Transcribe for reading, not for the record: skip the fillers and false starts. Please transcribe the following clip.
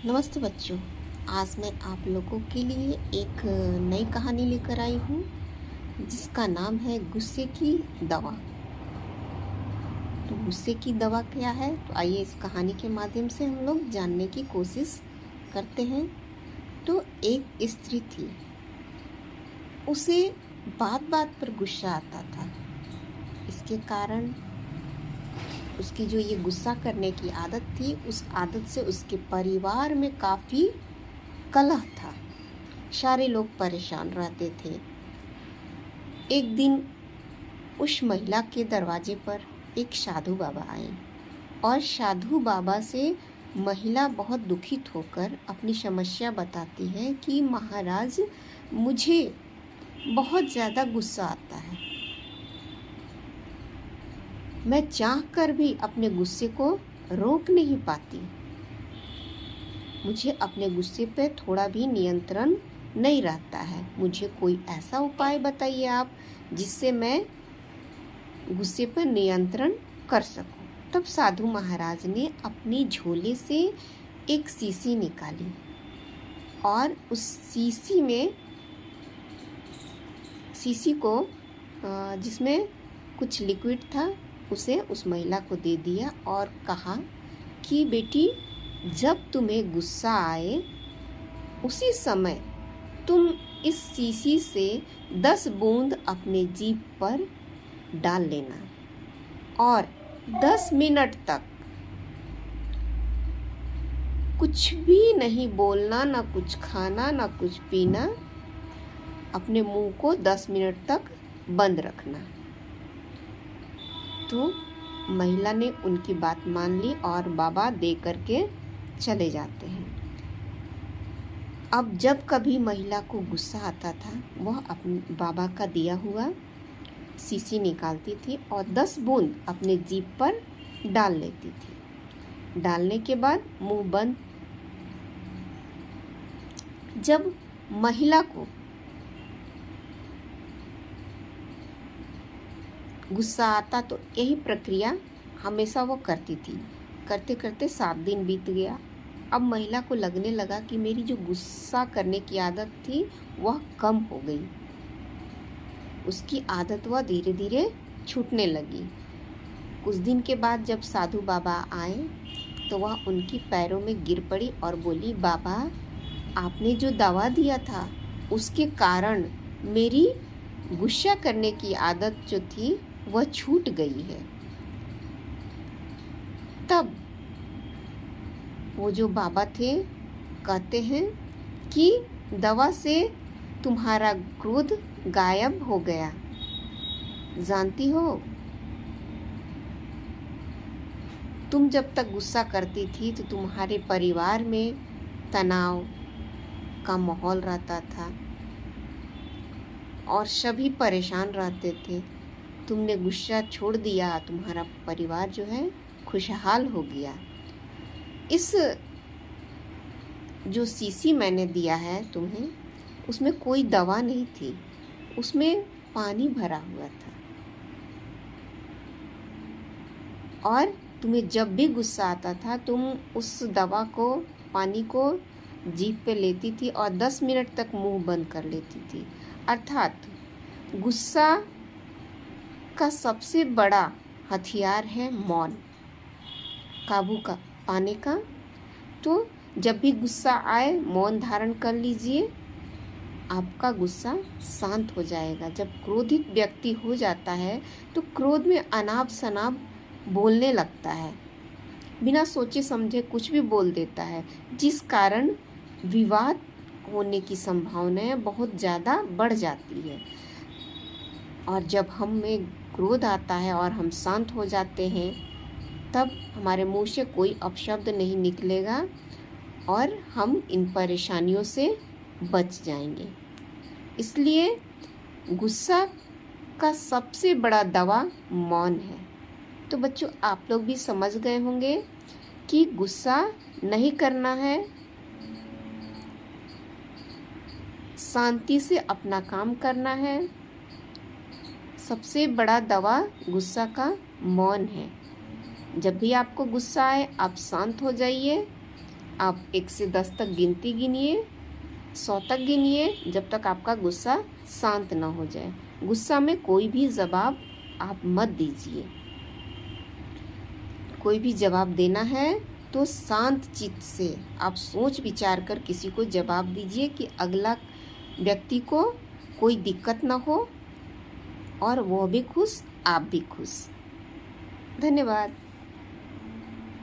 नमस्ते बच्चों। आज मैं आप लोगों के लिए एक नई कहानी लेकर आई हूँ जिसका नाम है गुस्से की दवा। तो गुस्से की दवा क्या है, तो आइए इस कहानी के माध्यम से हम लोग जानने की कोशिश करते हैं। तो एक स्त्री थी, उसे बात बात पर गुस्सा आता था। इसके कारण उसकी जो ये गुस्सा करने की आदत थी, उस आदत से उसके परिवार में काफ़ी कलह था। सारे लोग परेशान रहते थे। एक दिन उस महिला के दरवाजे पर एक साधु बाबा आए और साधु बाबा से महिला बहुत दुखित होकर अपनी समस्या बताती है कि महाराज, मुझे बहुत ज़्यादा गुस्सा आता है। मैं चाहकर भी अपने गुस्से को रोक नहीं पाती। मुझे अपने गुस्से पे थोड़ा भी नियंत्रण नहीं रहता है। मुझे कोई ऐसा उपाय बताइए आप, जिससे मैं गुस्से पर नियंत्रण कर सकूं। तब साधु महाराज ने अपनी झोले से एक शीशी निकाली और उस शीशी को जिसमें कुछ लिक्विड था, उसे उस महिला को दे दिया और कहा कि बेटी, जब तुम्हें गुस्सा आए उसी समय तुम इस शीशी से 10 बूंद अपने जीभ पर डाल लेना और 10 मिनट तक कुछ भी नहीं बोलना, ना कुछ खाना, ना कुछ पीना। अपने मुंह को 10 मिनट तक बंद रखना। तो महिला ने उनकी बात मान ली और बाबा दे करके चले जाते हैं। अब जब कभी महिला को गुस्सा आता था, वह अपने बाबा का दिया हुआ शीशी निकालती थी और 10 बूंद अपने जीभ पर डाल लेती थी। डालने के बाद मुंह बंद। जब महिला को गुस्सा आता तो यही प्रक्रिया हमेशा वो करती थी। करते करते 7 दिन बीत गया। अब महिला को लगने लगा कि मेरी जो गुस्सा करने की आदत थी वह कम हो गई। उसकी आदत वह धीरे धीरे छूटने लगी। कुछ दिन के बाद जब साधु बाबा आए तो वह उनकी पैरों में गिर पड़ी और बोली, बाबा, आपने जो दवा दिया था उसके कारण मेरी गुस्सा करने की आदत जो थी वह छूट गई है। तब वो जो बाबा थे कहते हैं कि दवा से तुम्हारा क्रोध गायब हो गया। जानती हो, तुम जब तक गुस्सा करती थी तो तुम्हारे परिवार में तनाव का माहौल रहता था और सभी परेशान रहते थे। तुमने गुस्सा छोड़ दिया, तुम्हारा परिवार जो है खुशहाल हो गया। इस जो शीशी मैंने दिया है तुम्हें, उसमें कोई दवा नहीं थी, उसमें पानी भरा हुआ था। और तुम्हें जब भी गुस्सा आता था तुम उस दवा को, पानी को जीभ पे लेती थी और 10 मिनट तक मुंह बंद कर लेती थी। अर्थात गुस्सा का सबसे बड़ा हथियार है मौन, काबू का पाने का। तो जब भी गुस्सा आए मौन धारण कर लीजिए, आपका गुस्सा शांत हो जाएगा। जब क्रोधित व्यक्ति हो जाता है तो क्रोध में अनाप शनाप बोलने लगता है, बिना सोचे समझे कुछ भी बोल देता है, जिस कारण विवाद होने की संभावनाएं बहुत ज़्यादा बढ़ जाती है। और जब हम में क्रोध आता है और हम शांत हो जाते हैं, तब हमारे मुंह से कोई अपशब्द नहीं निकलेगा और हम इन परेशानियों से बच जाएंगे। इसलिए गुस्सा का सबसे बड़ा दवा मौन है। तो बच्चों, आप लोग भी समझ गए होंगे कि गुस्सा नहीं करना है, शांति से अपना काम करना है। सबसे बड़ा दवा गुस्सा का मौन है। जब भी आपको गुस्सा आए आप शांत हो जाइए आप 1 से 10 तक गिनती गिनिए, 100 तक गिनिए, जब तक आपका गुस्सा शांत ना हो जाए। गुस्सा में कोई भी जवाब आप मत दीजिए। कोई भी जवाब देना है तो शांत चित्त से आप सोच विचार कर किसी को जवाब दीजिए कि अगला व्यक्ति को कोई दिक्कत ना हो और वो भी खुश, आप भी खुश। धन्यवाद।